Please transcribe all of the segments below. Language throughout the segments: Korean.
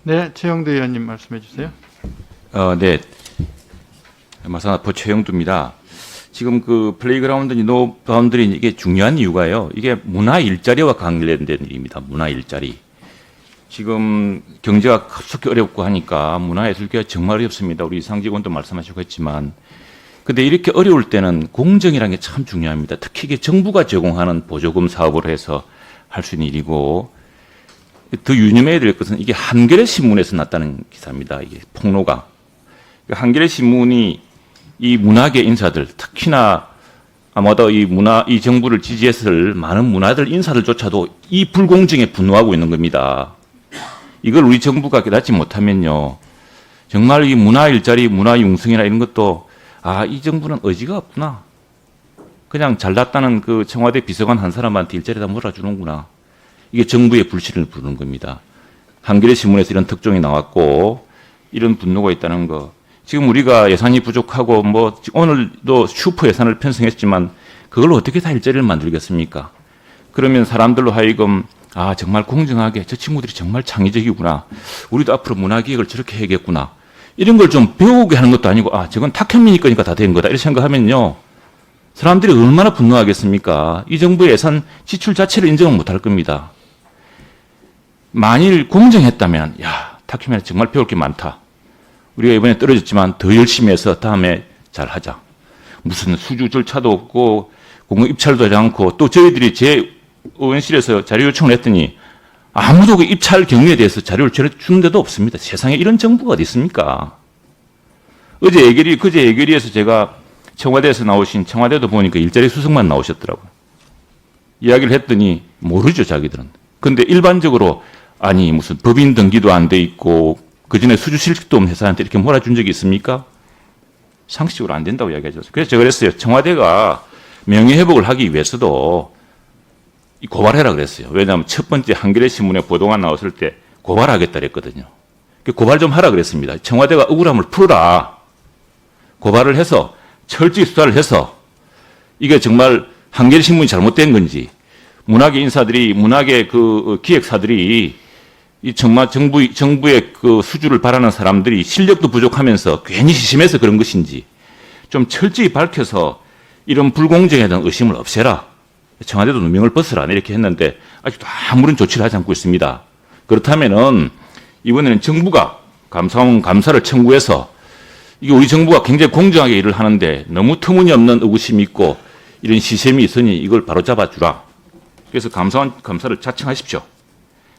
네, 최영두 의원님 말씀해 주세요. 네. 마사나포 최영두입니다. 지금 그 플레이그라운드 노바운드리 이게 중요한 이유가요. 이게 문화 일자리와 관련된 일입니다. 문화 일자리. 지금 경제가 급속히 어렵고 하니까 문화예술계가 정말 어렵습니다. 우리 상직원도 말씀하시고 했지만. 근데 이렇게 어려울 때는 공정이라는 게 참 중요합니다. 특히 이게 정부가 제공하는 보조금 사업으로 해서 할 수 있는 일이고, 더 유념해야 될 것은 이게 한겨레 신문에서 났다는 기사입니다. 이게 폭로가. 한겨레 신문이 이 문화계 인사들, 특히나 아마도 이 정부를 지지했을 많은 문화들 인사들조차도 이 불공정에 분노하고 있는 겁니다. 이걸 우리 정부가 깨닫지 못하면요, 정말 이 문화 일자리, 문화 융성이나 이런 것도 이 정부는 의지가 없구나. 그냥 잘났다는 그 청와대 비서관 한 사람한테 일자리에다 몰아주는구나. 이게 정부의 불신을 부르는 겁니다. 한겨레 신문에서 이런 특종이 나왔고 이런 분노가 있다는 거. 지금 우리가 예산이 부족하고 뭐 오늘도 슈퍼 예산을 편성했지만 그걸 어떻게 다 일자리를 만들겠습니까? 그러면 사람들로 하여금 정말 공정하게 저 친구들이 정말 창의적이구나. 우리도 앞으로 문화기획을 저렇게 해야겠구나. 이런 걸 좀 배우게 하는 것도 아니고 저건 탁현민이 거니까 다 된 거다. 이렇게 생각하면요. 사람들이 얼마나 분노하겠습니까? 이 정부의 예산 지출 자체를 인정을 못할 겁니다. 만일 공정했다면 탁현민이 정말 배울 게 많다. 우리가 이번에 떨어졌지만 더 열심히 해서 다음에 잘하자. 무슨 수주 절차도 없고 공공 입찰도 하지 않고 또 저희들이 제 의원실에서 자료 요청을 했더니 아무도 그 입찰 경위에 대해서 자료를 주는 데도 없습니다. 세상에 이런 정부가 어디 있습니까? 그제 예결위에서 제가 청와대에서 나오신 청와대도 보니까 일자리 수석만 나오셨더라고요. 이야기를 했더니 모르죠, 자기들은. 근데 일반적으로 무슨 법인 등기도 안 돼 있고 그전에 수주 실직도 없는 회사한테 이렇게 몰아준 적이 있습니까? 상식적으로 안 된다고 이야기하죠. 그래서 제가 그랬어요. 청와대가 명예회복을 하기 위해서도 고발해라 그랬어요. 왜냐하면 첫 번째 한겨레 신문에 보도가 나왔을 때 고발하겠다 그랬거든요. 고발 좀 하라 그랬습니다. 청와대가 억울함을 풀어라. 고발을 해서 철저히 수사를 해서 이게 정말 한겨레 신문이 잘못된 건지 문화계 인사들이 문화계 그 기획사들이 이 정말 정부의 그 수주를 바라는 사람들이 실력도 부족하면서 괜히 시심해서 그런 것인지 좀 철저히 밝혀서 이런 불공정에 대한 의심을 없애라. 청와대도 누명을 벗으라. 이렇게 했는데 아직도 아무런 조치를 하지 않고 있습니다. 그렇다면은 이번에는 정부가 감사원 감사를 청구해서 이게 우리 정부가 굉장히 공정하게 일을 하는데 너무 터무니없는 의구심이 있고 이런 시샘이 있으니 이걸 바로잡아 주라. 그래서 감사원 감사를 자청하십시오.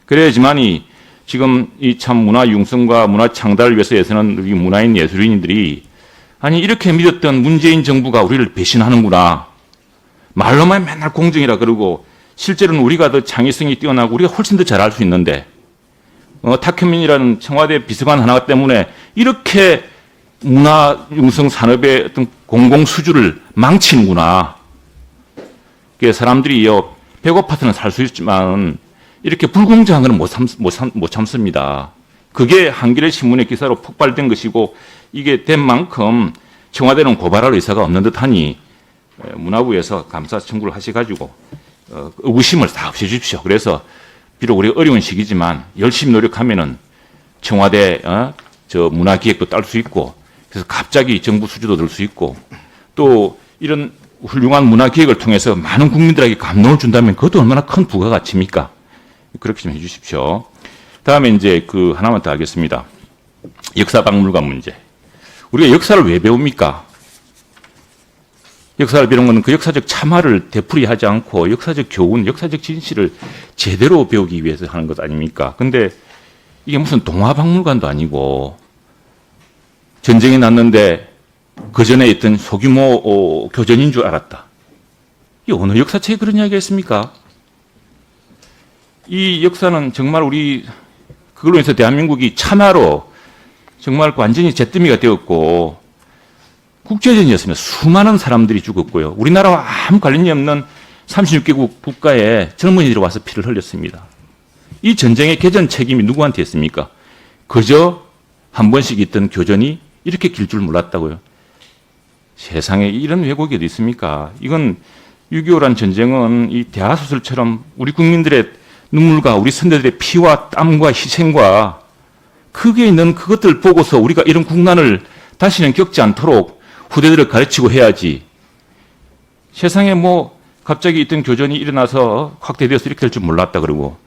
그래야지만이 지금 이 참 문화 융성과 문화 창달을 위해서는 우리 문화인 예술인들이 이렇게 믿었던 문재인 정부가 우리를 배신하는구나. 말로만 맨날 공정이라 그러고 실제로는 우리가 더 창의성이 뛰어나고 우리가 훨씬 더 잘할 수 있는데 탁현민이라는 청와대 비서관 하나 때문에 이렇게 문화 융성 산업의 어떤 공공 수주를 망치는구나. 사람들이 배고파서는 살 수 있지만 이렇게 불공정한 건 못 참습니다. 그게 한겨레 신문의 기사로 폭발된 것이고 이게 된 만큼 청와대는 고발할 의사가 없는 듯하니 문화부에서 감사 청구를 하셔가지고 의구심을 다 없애주십시오. 그래서 비록 우리가 어려운 시기지만 열심히 노력하면은 청와대 저 문화기획도 딸 수 있고 그래서 갑자기 정부 수주도 들 수 있고 또 이런 훌륭한 문화기획을 통해서 많은 국민들에게 감동을 준다면 그것도 얼마나 큰 부가가치입니까? 그렇게 좀 해주십시오. 다음에 이제 그 하나만 더 하겠습니다. 역사박물관 문제. 우리가 역사를 왜 배웁니까? 역사를 배우는 것은 그 역사적 참화를 되풀이하지 않고 역사적 교훈, 역사적 진실을 제대로 배우기 위해서 하는 것 아닙니까? 근데 이게 무슨 동화박물관도 아니고 전쟁이 났는데 그 전에 있던 소규모 교전인 줄 알았다. 이 어느 역사책에 그런 이야기가 있습니까? 이 역사는 정말 그걸로 인해서 대한민국이 참화로 정말 완전히 잿더미가 되었고 국제전이었습니다. 수많은 사람들이 죽었고요. 우리나라와 아무 관련이 없는 36개국 국가에 젊은이들이 와서 피를 흘렸습니다. 이 전쟁의 개전 책임이 누구한테 있습니까? 그저 한 번씩 있던 교전이 이렇게 길 줄 몰랐다고요. 세상에 이런 왜곡이 어디 있습니까? 이건 6.25란 전쟁은 이 대하소설처럼 우리 국민들의 눈물과 우리 선대들의 피와 땀과 희생과 크게 있는 그것들 보고서 우리가 이런 국난을 다시는 겪지 않도록 후대들을 가르치고 해야지. 세상에 뭐 갑자기 있던 교전이 일어나서 확대되어서 이렇게 될 줄 몰랐다 그러고,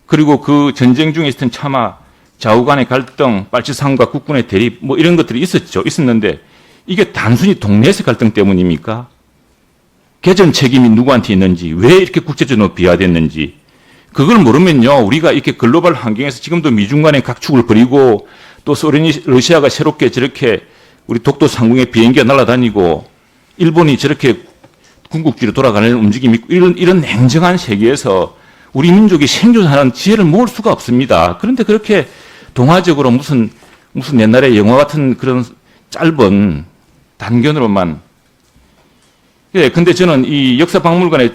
그리고 그 전쟁 중에 있었던 차마 좌우 간의 갈등, 빨치산과 국군의 대립 뭐 이런 것들이 있었는데 이게 단순히 동네에서 갈등 때문입니까? 개전 책임이 누구한테 있는지, 왜 이렇게 국제적으로 비하됐는지, 그걸 모르면요, 우리가 이렇게 글로벌 환경에서 지금도 미중 간의 각축을 벌이고, 또 러시아가 새롭게 저렇게 우리 독도 상공에 비행기가 날아다니고, 일본이 저렇게 군국주의로 돌아가는 움직임이 있고, 이런 냉정한 세계에서 우리 민족이 생존하는 지혜를 모을 수가 없습니다. 그런데 그렇게 동화적으로 무슨 옛날에 영화 같은 그런 짧은 단견으로만. 예, 근데 저는 이 역사박물관에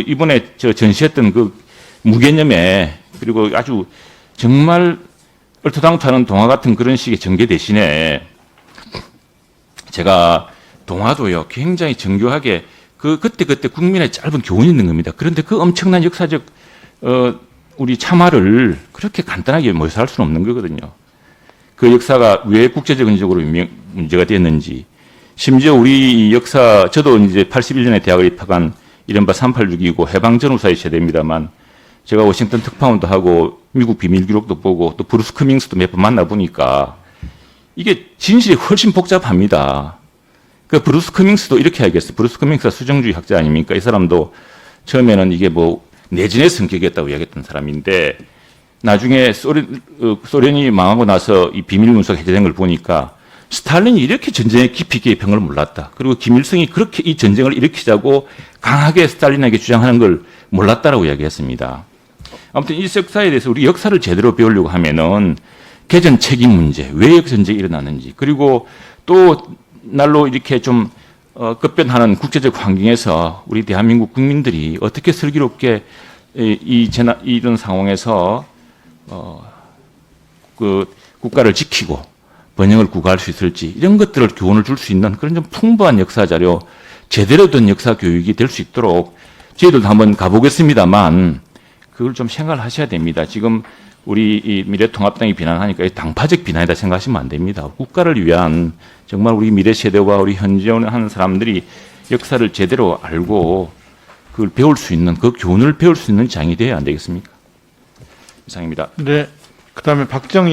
이번에 전시했던 그 무개념에, 그리고 아주 정말 얼토당토하는 동화 같은 그런 식의 전개 대신에 제가 동화도요, 굉장히 정교하게 그때 국민의 짧은 교훈이 있는 겁니다. 그런데 그 엄청난 역사적, 우리 참화를 그렇게 간단하게 묘사할 수는 없는 거거든요. 그 역사가 왜 국제적으로 문제가 됐는지, 심지어 우리 역사, 저도 이제 81년에 대학을 입학한 이른바 386이고 해방전후사의 세대입니다만, 제가 워싱턴 특파원도 하고 미국 비밀 기록도 보고 또 브루스 커밍스도 몇 번 만나보니까 이게 진실이 훨씬 복잡합니다. 그 브루스 커밍스도 이렇게 알겠어요. 브루스 커밍스가 수정주의 학자 아닙니까? 이 사람도 처음에는 이게 뭐 내진의 성격이었다고 이야기했던 사람인데, 나중에 소련이 망하고 나서 이 비밀 문서가 해제된 걸 보니까 스탈린이 이렇게 전쟁에 깊이 개입한 걸 몰랐다. 그리고 김일성이 그렇게 이 전쟁을 일으키자고 강하게 스탈린에게 주장하는 걸 몰랐다라고 이야기했습니다. 아무튼 이 역사에 대해서 우리 역사를 제대로 배우려고 하면은 개전 책임 문제, 왜 전쟁이 일어나는지, 그리고 또 날로 이렇게 좀 급변하는 국제적 환경에서 우리 대한민국 국민들이 어떻게 슬기롭게 이런 상황에서 그 국가를 지키고 번영을 구가할 수 있을지, 이런 것들을 교훈을 줄 수 있는 그런 좀 풍부한 역사 자료, 제대로 된 역사 교육이 될 수 있도록 저희들도 한번 가보겠습니다만 그걸 좀 생각을 하셔야 됩니다. 지금 우리 이 미래통합당이 비난하니까 당파적 비난이다 생각하시면 안 됩니다. 국가를 위한, 정말 우리 미래 세대와 우리 현재 하는 사람들이 역사를 제대로 알고 그걸 배울 수 있는, 그 교훈을 배울 수 있는 장이 되어야 안 되겠습니까? 이상입니다. 네. 그다음에 박정희